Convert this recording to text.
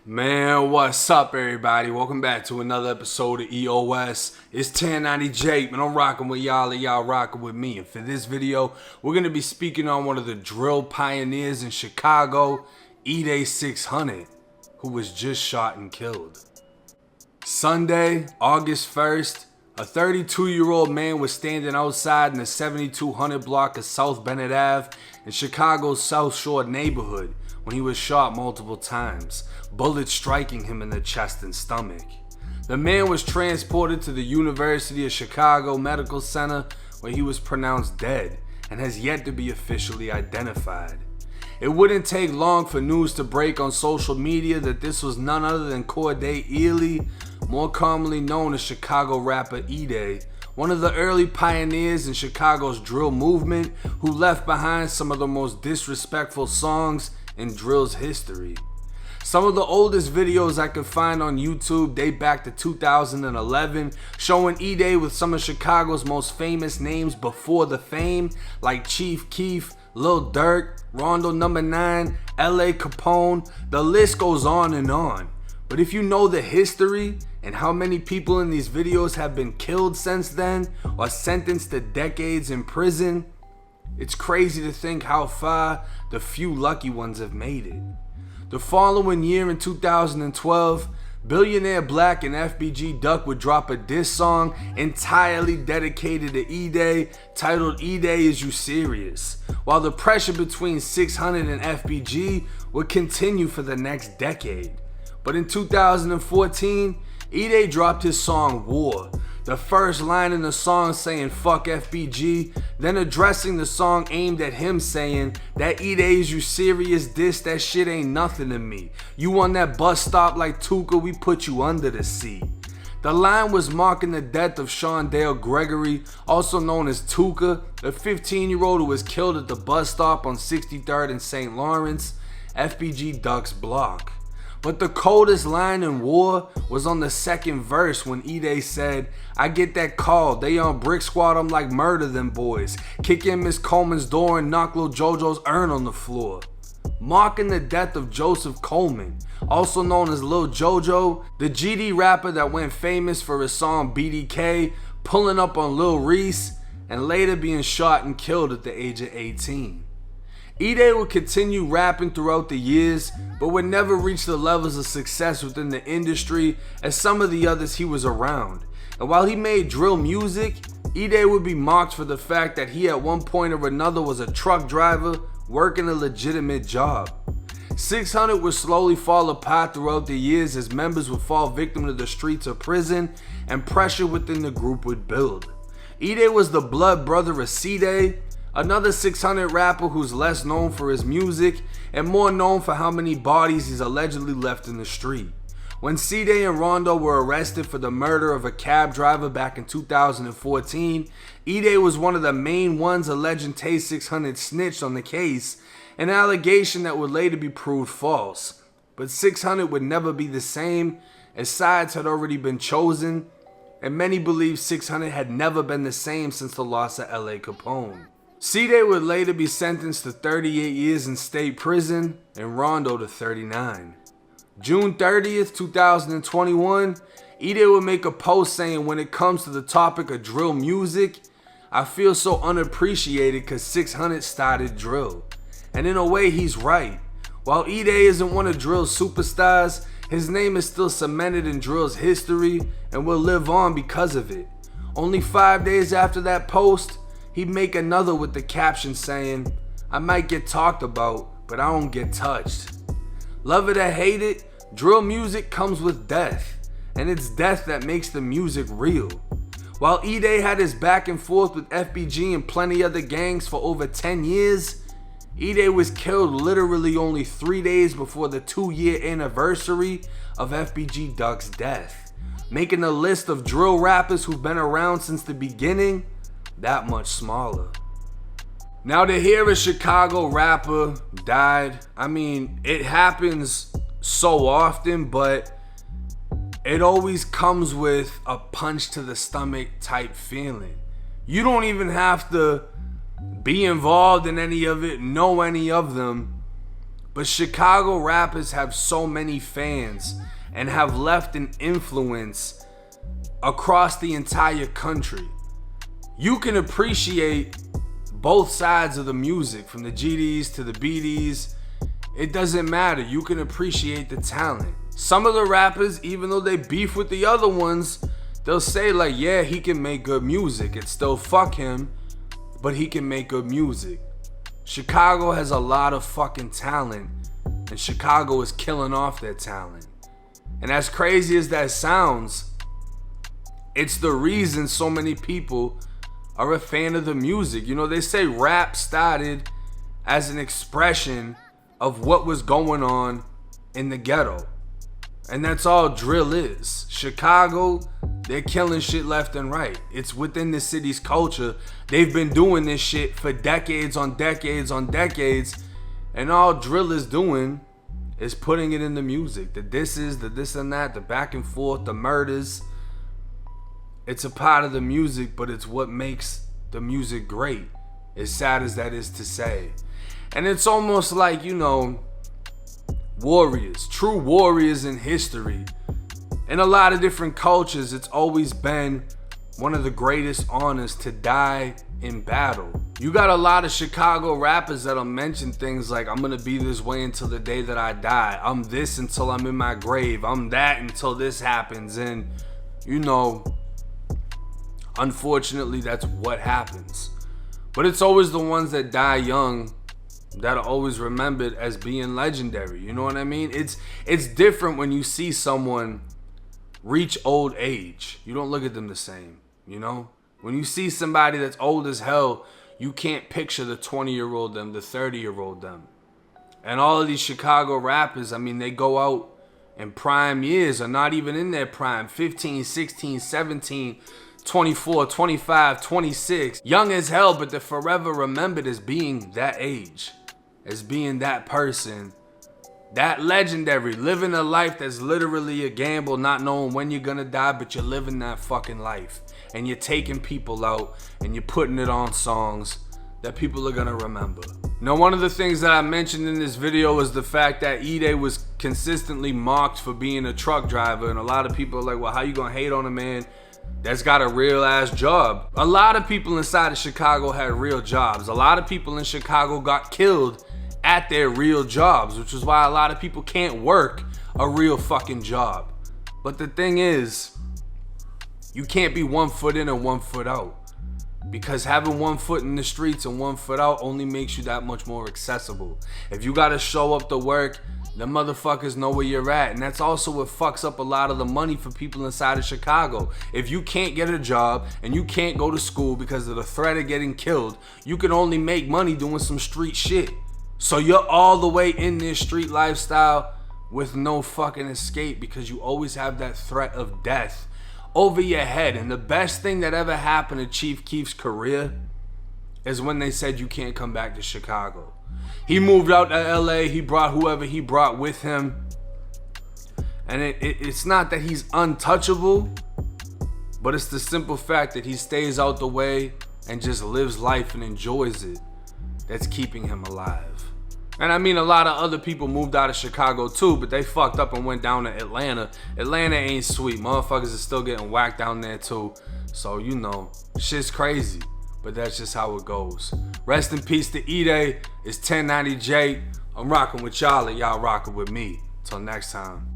Man, what's up, everybody? Welcome back to another episode of EOS. It's 1090 Jake, man. I'm rocking with y'all and y'all rocking with me. And for this video, we're going to be speaking on one of the drill pioneers in Chicago, Edai 600, who was just shot and killed. Sunday, August 1st, a 32-year-old man was standing outside in the 7200 block of South Bennett Ave in Chicago's South Shore neighborhood when he was shot multiple times, bullets striking him in the chest and stomach. The man was transported to the University of Chicago Medical Center where he was pronounced dead and has yet to be officially identified. It wouldn't take long for news to break on social media that this was none other than Corday Ely, more commonly known as Chicago rapper Edai, one of the early pioneers in Chicago's drill movement who left behind some of the most disrespectful songs in drill's history. Some of the oldest videos I could find on YouTube date back to 2011, showing Edai with some of Chicago's most famous names before the fame, like Chief Keef, Lil Durk, Rondo Number 9, L.A. Capone. The list goes on and on. But if you know the history and how many people in these videos have been killed since then or sentenced to decades in prison, it's crazy to think how far the few lucky ones have made it. The following year in 2012, billionaire Black and FBG Duck would drop a diss song entirely dedicated to Edai, titled Edai Is You Serious, while the pressure between 600 and FBG would continue for the next decade. But in 2014, Edai dropped his song War, the first line in the song saying fuck FBG, then addressing the song aimed at him saying that Edai Is You Serious diss, that shit ain't nothing to me. You on that bus stop like Tuka, we put you under the sea. The line was marking the death of Shondale Gregory, also known as Tuka, a 15-year-old who was killed at the bus stop on 63rd and St. Lawrence, FBG Duck's block. But the coldest line in War was on the second verse when Edai said, I get that call, they on Brick Squad, I'm like murder them boys. Kick in Miss Coleman's door and knock Lil JoJo's urn on the floor. Marking the death of Joseph Coleman, also known as Lil JoJo, the GD rapper that went famous for his song BDK, pulling up on Lil Reese, and later being shot and killed at the age of 18. Edai would continue rapping throughout the years, but would never reach the levels of success within the industry as some of the others he was around. And while he made drill music, Edai would be mocked for the fact that he at one point or another was a truck driver working a legitimate job. 600 would slowly fall apart throughout the years as members would fall victim to the streets of prison and pressure within the group would build. Edai was the blood brother of C-Day, another 600 rapper who's less known for his music and more known for how many bodies he's allegedly left in the street. When C-Day and Rondo were arrested for the murder of a cab driver back in 2014, Edai was one of the main ones alleging Tay 600 snitched on the case, an allegation that would later be proved false. But 600 would never be the same, as sides had already been chosen, and many believe 600 had never been the same since the loss of L.A. Capone. C-Day would later be sentenced to 38 years in state prison and Rondo to 39. June 30th, 2021, Edai would make a post saying, when it comes to the topic of drill music, I feel so unappreciated because 600 started drill. And in a way, he's right. While Edai isn't one of drill's superstars, his name is still cemented in drill's history and will live on because of it. Only 5 days after that post, he'd make another with the caption saying, I might get talked about, but I don't get touched. Love it or hate it, drill music comes with death, and it's death that makes the music real. While Edai had his back and forth with FBG and plenty other gangs for over 10 years, Edai was killed literally only 3 days before the 2-year anniversary of FBG Duck's death, making the list of drill rappers who've been around since the beginning that much smaller. Now, to hear a Chicago rapper died, I mean, it happens so often, but it always comes with a punch to the stomach type feeling. You don't even have to be involved in any of it, know any of them, But Chicago rappers have so many fans and have left an influence across the entire country. You can appreciate both sides of the music, from the GDs to the BDs. It doesn't matter. You can appreciate the talent. Some of the rappers, even though they beef with the other ones, they'll say like, yeah, he can make good music. It's still fuck him, but he can make good music. Chicago has a lot of fucking talent, and Chicago is killing off their talent. And as crazy as that sounds, it's the reason so many people are a fan of the music. You know, they say rap started as an expression of what was going on in the ghetto. And that's all drill is. Chicago, they're killing shit left and right. It's within the city's culture. They've been doing this shit for decades on decades on decades. And all drill is doing is putting it in the music. The disses, the this and that, the back and forth, the murders. It's a part of the music, but it's what makes the music great. As sad as that is to say. And it's almost like, you know, warriors, true warriors in history. In a lot of different cultures, it's always been one of the greatest honors to die in battle. You got a lot of Chicago rappers that'll mention things like, I'm gonna be this way until the day that I die. I'm this until I'm in my grave. I'm that until this happens. And, you know, unfortunately, that's what happens. But it's always the ones that die young that are always remembered as being legendary. You know what I mean? It's different when you see someone reach old age. You don't look at them the same, you know? When you see somebody that's old as hell, you can't picture the 20-year-old them, the 30-year-old them. And all of these Chicago rappers, I mean, they go out in prime years or not even in their prime. 15, 16, 17, 24, 25, 26. Young as hell, but they're forever remembered as being that age. As being that person. That legendary. Living a life that's literally a gamble, not knowing when you're gonna die, but you're living that fucking life. And you're taking people out and you're putting it on songs that people are gonna remember. Now, one of the things that I mentioned in this video is the fact that Edai was consistently mocked for being a truck driver. And a lot of people are like, well, how you gonna hate on a man that's got a real ass job? A lot of people inside of Chicago had real jobs. A lot of people in Chicago got killed at their real jobs, which is why a lot of people can't work a real fucking job. But the thing is, you can't be 1 foot in and 1 foot out. Because having 1 foot in the streets and 1 foot out only makes you that much more accessible. If you gotta show up to work, the motherfuckers know where you're at. And that's also what fucks up a lot of the money for people inside of Chicago. If you can't get a job and you can't go to school because of the threat of getting killed, you can only make money doing some street shit. So you're all the way in this street lifestyle with no fucking escape because you always have that threat of death over your head. And the best thing that ever happened to Chief Keef's career is when they said you can't come back to Chicago. He moved out to LA, he brought whoever he brought with him. And it's not that he's untouchable, but it's the simple fact that he stays out the way and just lives life and enjoys it that's keeping him alive. And I mean, a lot of other people moved out of Chicago too, but they fucked up and went down to Atlanta. Atlanta ain't sweet. Motherfuckers are still getting whacked down there too. So, you know, shit's crazy. But that's just how it goes. Rest in peace to Edai. It's 1090J. I'm rocking with y'all and y'all rocking with me. Till next time.